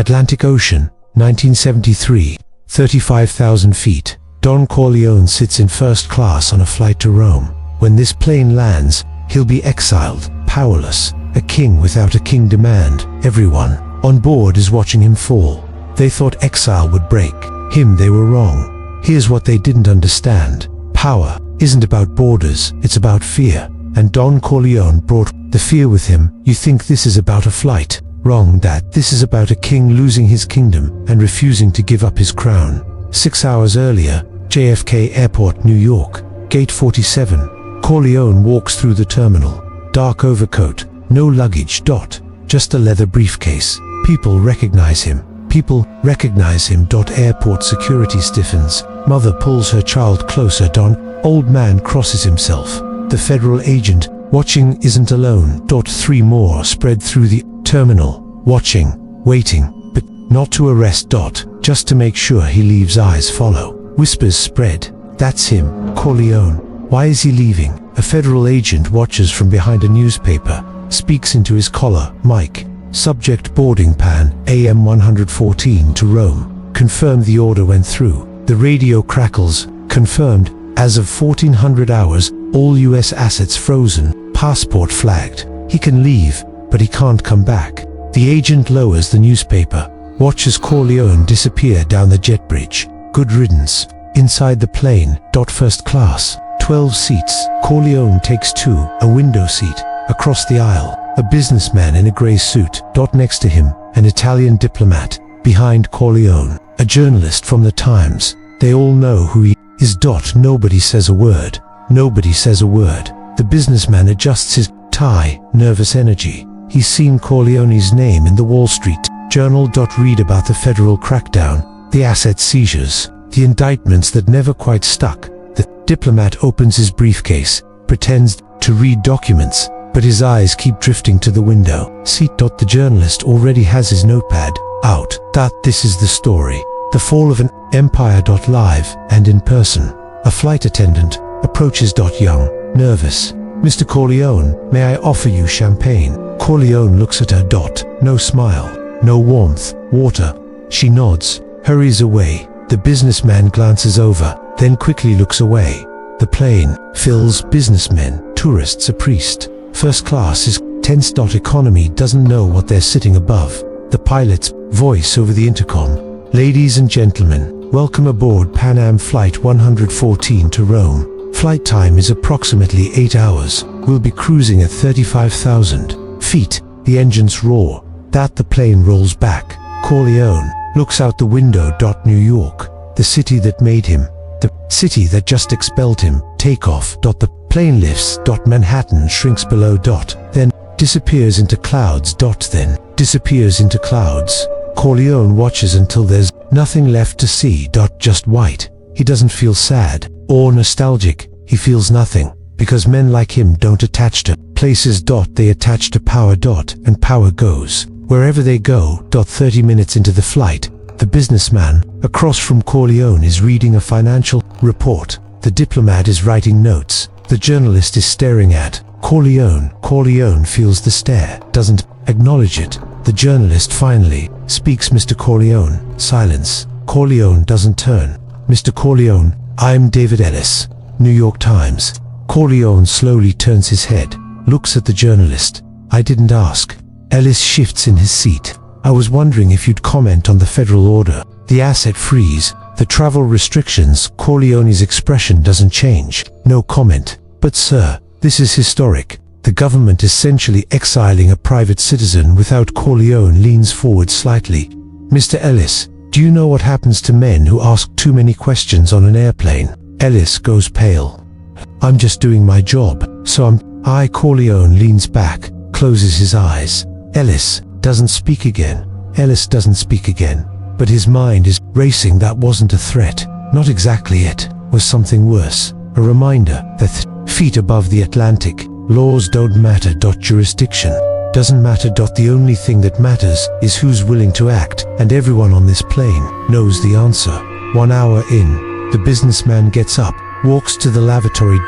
Atlantic Ocean, 1973, 35,000 feet. Don Corleone sits in first class on a flight to Rome. When this plane lands, he'll be exiled, powerless, a king without a king demand. Everyone on board is watching him fall. They thought exile would break him. They were wrong. Here's what they didn't understand. Power isn't about borders, it's about fear. And Don Corleone brought the fear with him. You think this is about a flight? Wrong, Dad. This is about a king losing his kingdom and refusing to give up his crown. 6 hours earlier, JFK Airport, New York, Gate 47. Corleone walks through the terminal. Dark overcoat, no luggage. Just a leather briefcase. People recognize him. Airport security stiffens. Mother pulls her child closer. Old man crosses himself. The federal agent watching isn't alone. 3 more spread through the terminal. Watching, waiting, but not to arrest. Just to make sure he leaves. Eyes follow. Whispers spread. That's him, Corleone. Why is he leaving? A federal agent watches from behind a newspaper. Speaks into his collar. Mic. Subject boarding pan, AM 114 to Rome. Confirmed the order went through. The radio crackles. Confirmed. As of 1400 hours, all US assets frozen. Passport flagged. He can leave, but he can't come back. The agent lowers the newspaper. Watches Corleone disappear down the jet bridge. Good riddance. Inside the plane. First class. 12 seats. Corleone takes 2. A window seat. Across the aisle. A businessman in a grey suit. Next to him, an Italian diplomat. Behind Corleone, a journalist from the Times. They all know who he is. Nobody says a word. The businessman adjusts his tie. Nervous energy. He's seen Corleone's name in the Wall Street Journal. Read about the federal crackdown, the asset seizures, the indictments that never quite stuck. The diplomat opens his briefcase, pretends to read documents, but his eyes keep drifting to the window seat. The journalist already has his notepad out. This is the story. The fall of an empire. Live and in person. A flight attendant approaches. Young, nervous. Mr. Corleone, may I offer you champagne? Corleone looks at her. No smile, no warmth. Water. She nods, hurries away. The businessman glances over, then quickly looks away. The plane fills. Businessmen, tourists, a priest. First class is tense. Economy doesn't know what they're sitting above. The pilot's voice over the intercom. Ladies and gentlemen, welcome aboard Pan Am Flight 114 to Rome. Flight time is approximately 8 hours. We'll be cruising at 35,000 feet. The engines roar. The plane rolls back. Corleone looks out the window. New York, the city that made him. The city that just expelled him. Takeoff. The plane lifts. Manhattan shrinks below. Then disappears into clouds. Then disappears into clouds. Corleone watches until there's nothing left to see. Just white. He doesn't feel sad or nostalgic. He feels nothing, because men like him don't attach to places. They attach to power. And power goes wherever they go. 30 minutes into the flight, the businessman across from Corleone is reading a financial report. The diplomat is writing notes. The journalist is staring at Corleone. Corleone feels the stare, doesn't acknowledge it. The journalist finally speaks. Mr. Corleone. Silence. Corleone doesn't turn. Mr. Corleone, I'm David Ellis, New York Times. Corleone slowly turns his head, looks at the journalist. I didn't ask. Ellis shifts in his seat. I was wondering if you'd comment on the federal order, the asset freeze, the travel restrictions. Corleone's expression doesn't change. No comment. But sir, this is historic. The government essentially exiling a private citizen without. Corleone leans forward slightly. Mr. Ellis, do you know what happens to men who ask too many questions on an airplane? Ellis goes pale. I'm just doing my job, so I. Corleone leans back, closes his eyes. Ellis doesn't speak again. But his mind is racing. That wasn't a threat. Not exactly. It was something worse. A reminder that feet above the Atlantic, laws don't matter. Jurisdiction doesn't matter. The only thing that matters is who's willing to act, and everyone on this plane knows the answer. 1 hour in, the businessman gets up, walks to the lavatory.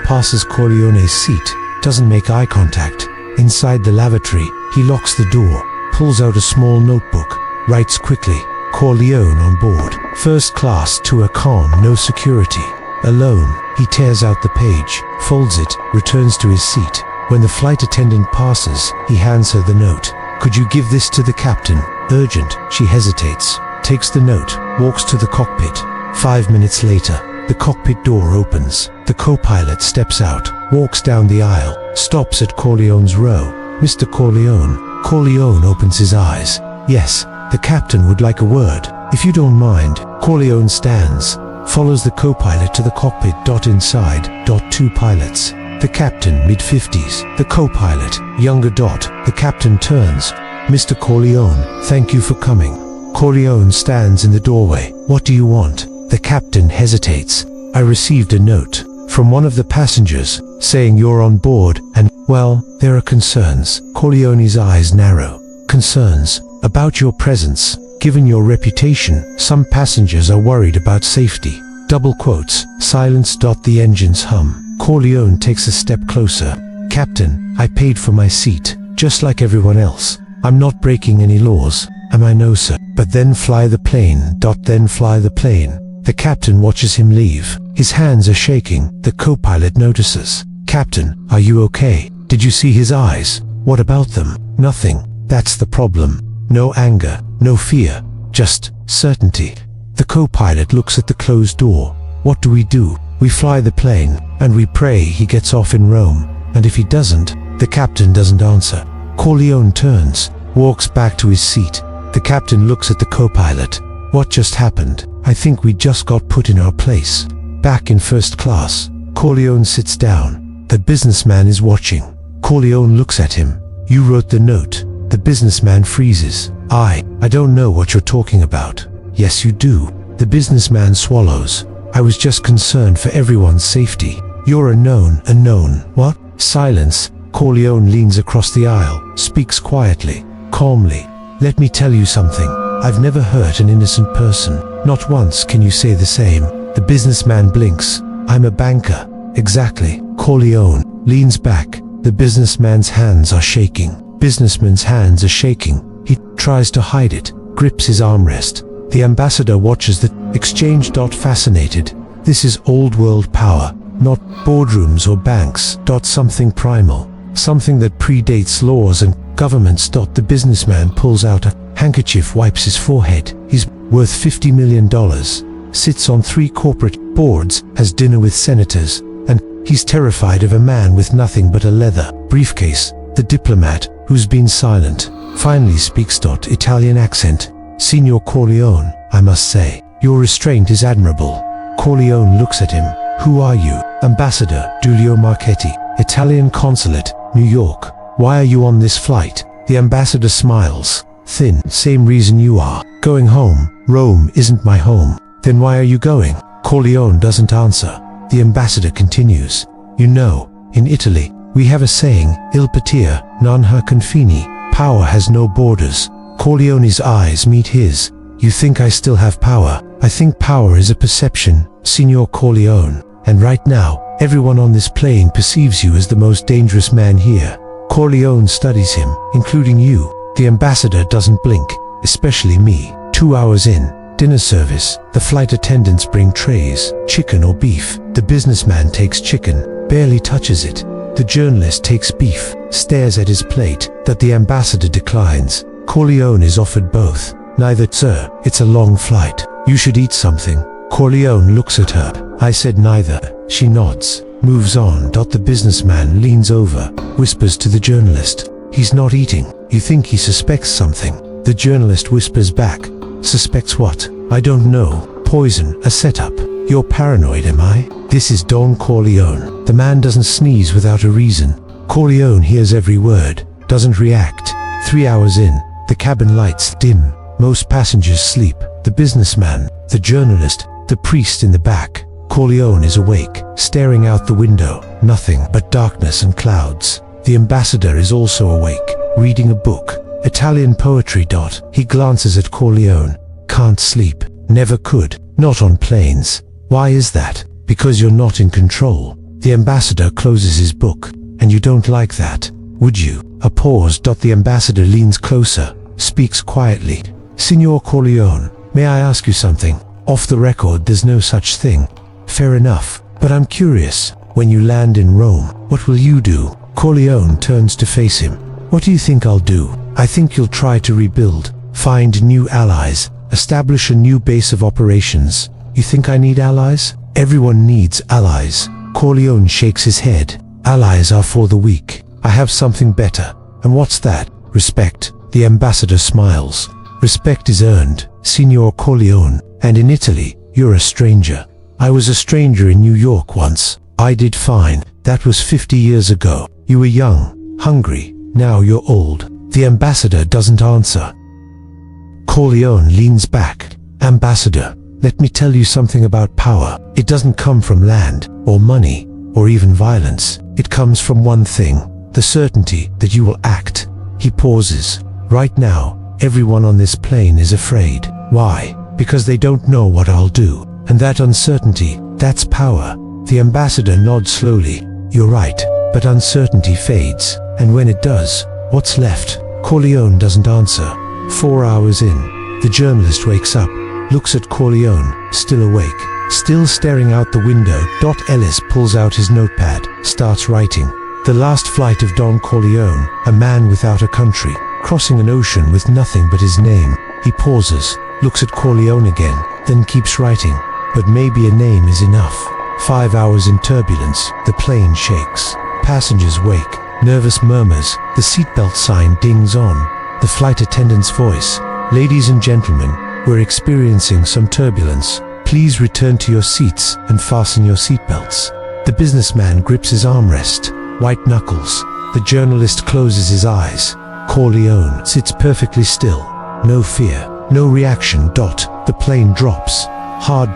Passes Corleone's seat, doesn't make eye contact. Inside the lavatory, he locks the door, pulls out a small notebook. writes quickly. Corleone on board. First class tour, calm, no security. Alone, he tears out the page, folds it, returns to his seat. When the flight attendant passes, he hands her the note. Could you give this to the captain? Urgent. She hesitates, takes the note, walks to the cockpit. 5 minutes later, the cockpit door opens. The co-pilot steps out, walks down the aisle, stops at Corleone's row. Mr. Corleone. Corleone opens his eyes. Yes, the captain would like a word. If you don't mind. Corleone stands, follows the co-pilot to the cockpit. Inside. Two pilots. The captain, mid-50s. The co-pilot, younger. The captain turns. Mr. Corleone, thank you for coming. Corleone stands in the doorway. What do you want? The captain hesitates. I received a note from one of the passengers saying you're on board and, well, there are concerns. Corleone's eyes narrow. Concerns about your presence. Given your reputation, some passengers are worried about safety. Double quotes. Silence. The engines hum. Corleone takes a step closer. Captain, I paid for my seat, just like everyone else. I'm not breaking any laws, am I? No, sir. But then fly the plane. Then fly the plane. The captain watches him leave. His hands are shaking. The co-pilot notices. Captain, are you okay? Did you see his eyes? What about them? Nothing. That's the problem. No anger, no fear, just certainty. The co-pilot looks at the closed door. What do? We fly the plane, and we pray he gets off in Rome. And if he doesn't, the captain doesn't answer. Corleone turns, walks back to his seat. The captain looks at the co-pilot. What just happened? I think we just got put in our place. Back in first class. Corleone sits down. The businessman is watching. Corleone looks at him. You wrote the note. The businessman freezes. I don't know what you're talking about. Yes, you do. The businessman swallows. I was just concerned for everyone's safety. You're a known. What? Silence. Corleone leans across the aisle, speaks quietly, calmly. Let me tell you something. I've never hurt an innocent person. Not once. Can you say the same? The businessman blinks. I'm a banker. Exactly. Corleone leans back. The businessman's hands are shaking. Businessman's hands are shaking. He tries to hide it, grips his armrest. The ambassador watches the exchange. Fascinated. This is old world power, not boardrooms or banks. Something primal, something that predates laws and governments. The businessman pulls out a handkerchief, wipes his forehead. He's worth $50 million, sits on 3 corporate boards, has dinner with senators, and he's terrified of a man with nothing but a leather briefcase. The diplomat, who's been silent, finally speaks. Italian accent. Signor Corleone, I must say, your restraint is admirable. Corleone looks at him. Who are you? Ambassador Giulio Marchetti, Italian consulate, New York. Why are you on this flight? The ambassador smiles. Thin. Same reason you are. Going home. Rome isn't my home. Then why are you going? Corleone doesn't answer. The ambassador continues. You know, in Italy, we have a saying, il potere non ha confini. Power has no borders. Corleone's eyes meet his. You think I still have power? I think power is a perception, Signor Corleone. And right now, everyone on this plane perceives you as the most dangerous man here. Corleone studies him, including you. The ambassador doesn't blink, especially me. 2 hours in, dinner service. The flight attendants bring trays, chicken or beef. The businessman takes chicken, barely touches it. The journalist takes beef, stares at his plate, that the ambassador declines. Corleone is offered both. Neither. Sir, it's a long flight. You should eat something. Corleone looks at her. I said neither. She nods, moves on. The businessman leans over, whispers to the journalist. He's not eating. You think he suspects something? The journalist whispers back. Suspects what? I don't know. Poison, a setup. You're paranoid, am I? This is Don Corleone. The man doesn't sneeze without a reason. Corleone hears every word, doesn't react. 3 hours in, the cabin lights dim. Most passengers sleep. The businessman, the journalist, the priest in the back. Corleone is awake, staring out the window. Nothing but darkness and clouds. The ambassador is also awake, reading a book. Italian poetry. He glances at Corleone. Can't sleep. Never could. Not on planes. Why is that? Because you're not in control. The ambassador closes his book. And you don't like that, would you? A pause. The ambassador leans closer, speaks quietly. Signor Corleone, may I ask you something? Off the record, there's no such thing. Fair enough, but I'm curious. When you land in Rome, what will you do? Corleone turns to face him. What do you think I'll do? I think you'll try to rebuild, find new allies, establish a new base of operations. You think I need allies? Everyone needs allies. Corleone shakes his head. Allies are for the weak. I have something better. And what's that? Respect. The ambassador smiles. Respect is earned, Signor Corleone, and in Italy, you're a stranger. I was a stranger in New York once. I did fine. That was 50 years ago. You were young, hungry. Now you're old. The ambassador doesn't answer. Corleone leans back. Ambassador, let me tell you something about power. It doesn't come from land, or money, or even violence. It comes from one thing, the certainty that you will act. He pauses. Right now, everyone on this plane is afraid. Why? Because they don't know what I'll do. And that uncertainty, that's power. The ambassador nods slowly. You're right, but uncertainty fades. And when it does, what's left? Corleone doesn't answer. 4 hours in, the journalist wakes up, looks at Corleone, still awake, still staring out the window. Ellis pulls out his notepad, starts writing. The last flight of Don Corleone, a man without a country, crossing an ocean with nothing but his name. He pauses, looks at Corleone again, then keeps writing. But maybe a name is enough. 5 hours in turbulence, the plane shakes. Passengers wake, nervous murmurs, the seatbelt sign dings on. The flight attendant's voice. Ladies and gentlemen, we're experiencing some turbulence. Please return to your seats and fasten your seatbelts. The businessman grips his armrest, white knuckles. The journalist closes his eyes. Corleone sits perfectly still. No fear, no reaction. The plane drops. Hard.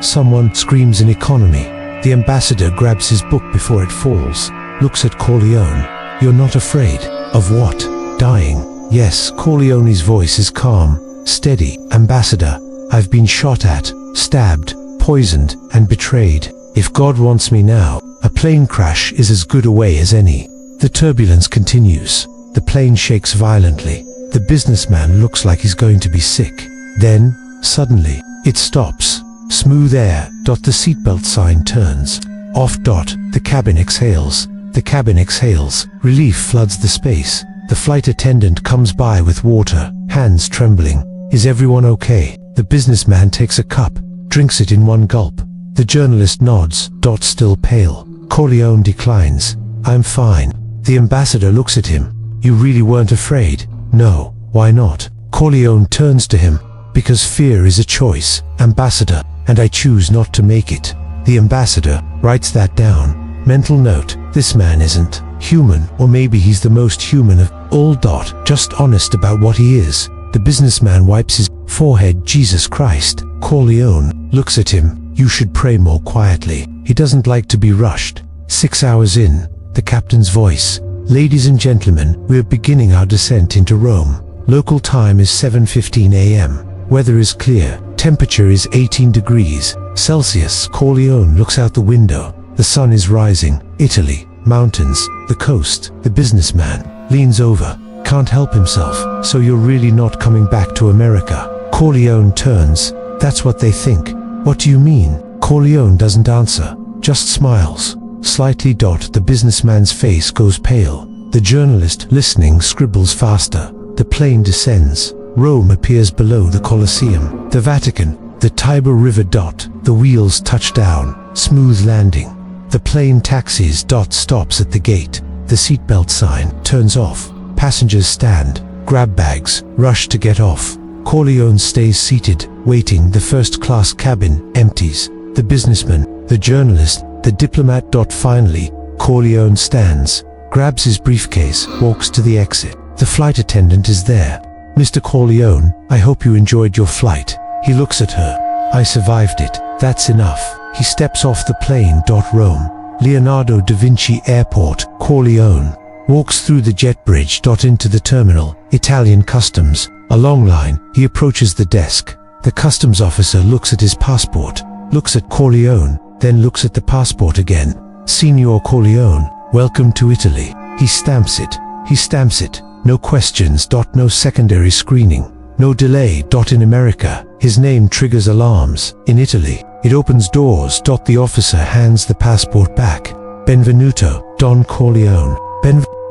Someone screams in economy. The ambassador grabs his book before it falls, looks at Corleone. You're not afraid? Of what? Dying? Yes. Corleone's voice is calm, steady. Ambassador, I've been shot at, stabbed, poisoned, and betrayed. If God wants me now, a plane crash is as good a way as any. The turbulence continues. The plane shakes violently. The businessman looks like he's going to be sick. Then, suddenly, it stops. Smooth air. The seatbelt sign turns off. The cabin exhales. The cabin exhales. Relief floods the space. The flight attendant comes by with water, hands trembling. Is everyone okay? The businessman takes a cup, drinks it in one gulp. The journalist nods. Still pale. Corleone declines. I'm fine. The ambassador looks at him. You really weren't afraid? No. Why not? Corleone turns to him. Because fear is a choice, ambassador, and I choose not to make it. The ambassador writes that down. Mental note, this man isn't human, or maybe he's the most human of all. Just honest about what he is. The businessman wipes his forehead. Jesus Christ. Corleone looks at him. You should pray more quietly. He doesn't like to be rushed. 6 hours in, the captain's voice. Ladies and gentlemen, we're beginning our descent into Rome. Local time is 7:15 a.m. Weather is clear. Temperature is 18 degrees Celsius. Corleone looks out the window. The sun is rising. Italy, mountains, the coast. The businessman leans over. Can't help himself. So you're really not coming back to America? Corleone turns. That's what they think. What do you mean? Corleone doesn't answer, just smiles. Slightly. The businessman's face goes pale. The journalist, listening, scribbles faster. The plane descends. Rome appears below the Colosseum. The Vatican, the Tiber River. The wheels touch down. Smooth landing. The plane taxis. Stops at the gate. The seatbelt sign turns off. Passengers stand, grab bags, rush to get off. Corleone stays seated, waiting. The first-class cabin empties. The businessman, the journalist, the diplomat. Finally, Corleone stands, grabs his briefcase, walks to the exit. The flight attendant is there. Mr. Corleone, I hope you enjoyed your flight. He looks at her. I survived it. That's enough. He steps off the plane. Rome, Leonardo da Vinci Airport. Corleone walks through the jet bridge. Into the terminal. Italian customs. A long line. He approaches the desk. The customs officer looks at his passport, looks at Corleone, then looks at the passport again. Signor Corleone, welcome to Italy. He stamps it. No questions. No secondary screening. No delay. In America, his name triggers alarms. In Italy, it opens doors. The officer hands the passport back. Benvenuto, Don Corleone.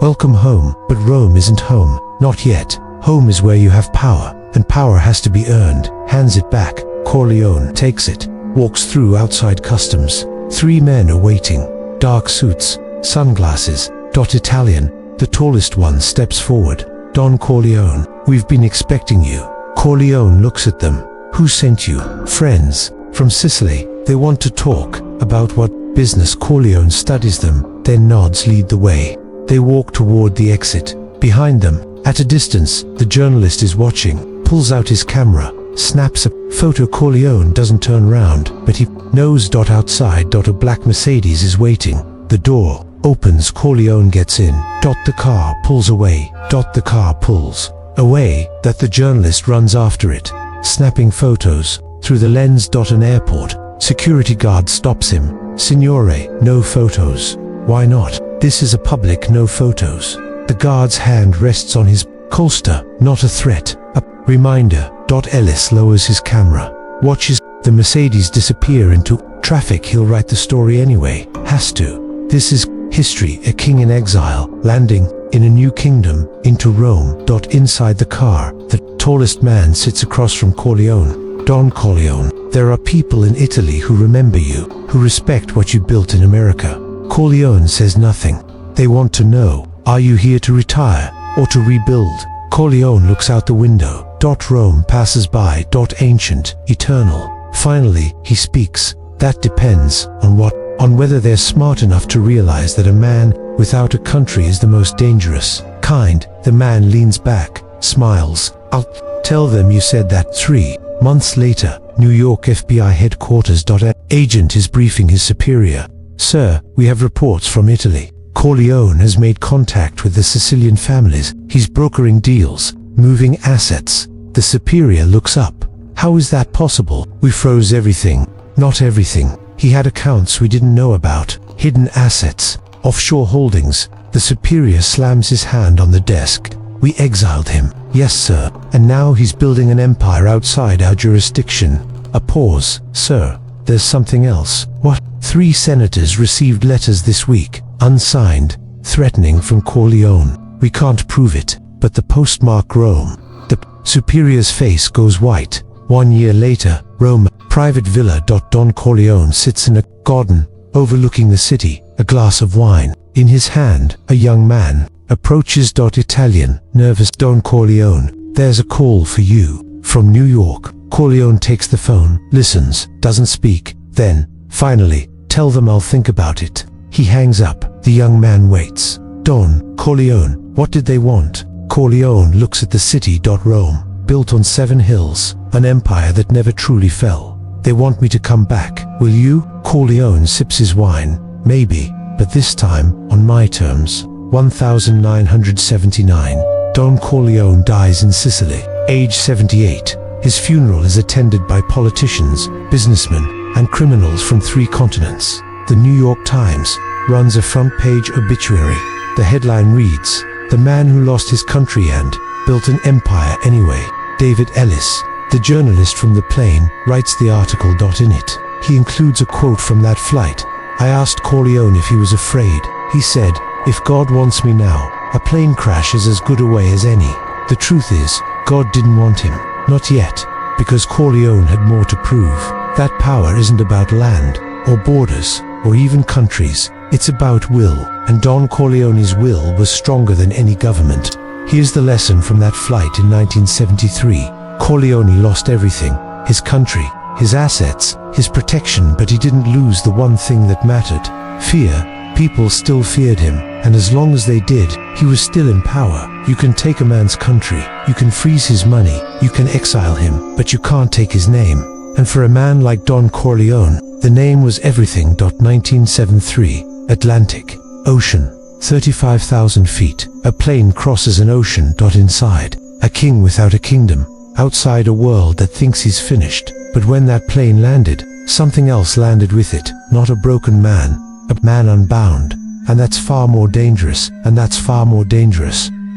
Welcome home. But Rome isn't home. Not yet. Home is where you have power, and power has to be earned. Hands it back. Corleone takes it, walks through outside customs. 3 men are waiting. Dark suits, sunglasses. Italian. The tallest one steps forward. Don Corleone, we've been expecting you. Corleone looks at them. Who sent you? Friends. From Sicily. They want to talk. About what business? Corleone studies them, then nods. Lead the way. They walk toward the exit. Behind them, at a distance, the journalist is watching, pulls out his camera, snaps a photo. Corleone doesn't turn round, but he knows. Outside. A black Mercedes is waiting. The door opens. Corleone gets in. The car pulls away. The car pulls away, that the journalist runs after it, snapping photos through the lens. An airport. Security guard stops him. Signore, no photos. Why not? This is a public. No photos. The guard's hand rests on his holster. Not a threat, a reminder. Ellis lowers his camera, watches the Mercedes disappear into traffic. He'll write the story anyway. Has to. This is history. A king in exile, landing in a new kingdom, into Rome. Inside the car, the tallest man sits across from Corleone. Don Corleone, there are people in Italy who remember you, who respect what you built in America. Corleone says nothing. They want to know, are you here to retire, or to rebuild? Corleone looks out the window. Rome passes by. Ancient, eternal. Finally, he speaks. That depends on what? On whether they're smart enough to realize that a man without a country is the most dangerous kind. The man leans back, smiles. I'll tell them you said that. 3 months later, New York FBI headquarters. An agent is briefing his superior. Sir, we have reports from Italy. Corleone has made contact with the Sicilian families. He's brokering deals, moving assets. The superior looks up. How is that possible? We froze everything. Not everything. He had accounts we didn't know about, hidden assets, offshore holdings. The superior slams his hand on the desk. We exiled him. Yes, sir. And now he's building an empire outside our jurisdiction. A pause. Sir, there's something else. What? 3 senators received letters this week, unsigned, threatening from Corleone. We can't prove it, but the postmark Rome. The superior's face goes white. 1 year later, Rome, private villa. Don Corleone sits in a garden, overlooking the city, a glass of wine. In his hand, a young man approaches. Italian, nervous. Don Corleone, there's a call for you. From New York. Corleone takes the phone, listens, doesn't speak. Then, finally, tell them I'll think about it. He hangs up. The young man waits. Don Corleone, what did they want? Corleone looks at the city. Rome, built on 7 hills, an empire that never truly fell. They want me to come back. Will you? Corleone sips his wine. Maybe, but this time, on my terms. 1979. Don Corleone dies in Sicily, age 78. His funeral is attended by politicians, businessmen, and criminals from 3 continents. The New York Times runs a front-page obituary. The headline reads, "The man who lost his country and built an empire anyway." David Ellis, the journalist from the plane, writes the article. In it, he includes a quote from that flight. I asked Corleone if he was afraid. He said, "If God wants me now, a plane crash is as good a way as any." The truth is, God didn't want him. Not yet, because Corleone had more to prove. That power isn't about land, or borders, or even countries. It's about will, and Don Corleone's will was stronger than any government. Here's the lesson from that flight in 1973. Corleone lost everything, his country, his assets, his protection, but he didn't lose the one thing that mattered: fear. People still feared him, and as long as they did, he was still in power. You can take a man's country, you can freeze his money, you can exile him, but you can't take his name. And for a man like Don Corleone, the name was everything. 1973, Atlantic Ocean, 35,000 feet. A plane crosses an ocean. Inside, a king without a kingdom, outside a world that thinks he's finished. But when that plane landed, something else landed with it. Not a broken man, a man unbound. And that's far more dangerous,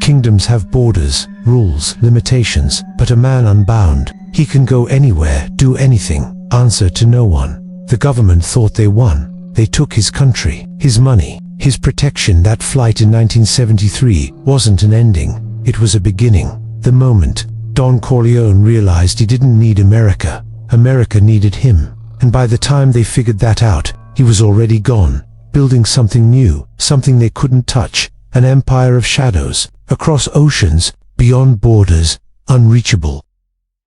Kingdoms have borders, rules, limitations, but a man unbound, he can go anywhere, do anything, answer to no one. The government thought they won. They took his country, his money, his protection. That flight in 1973 wasn't an ending, it was a beginning. The moment Don Corleone realized he didn't need America, America needed him. And by the time they figured that out, he was already gone, building something new, something they couldn't touch, an empire of shadows, across oceans, beyond borders, unreachable.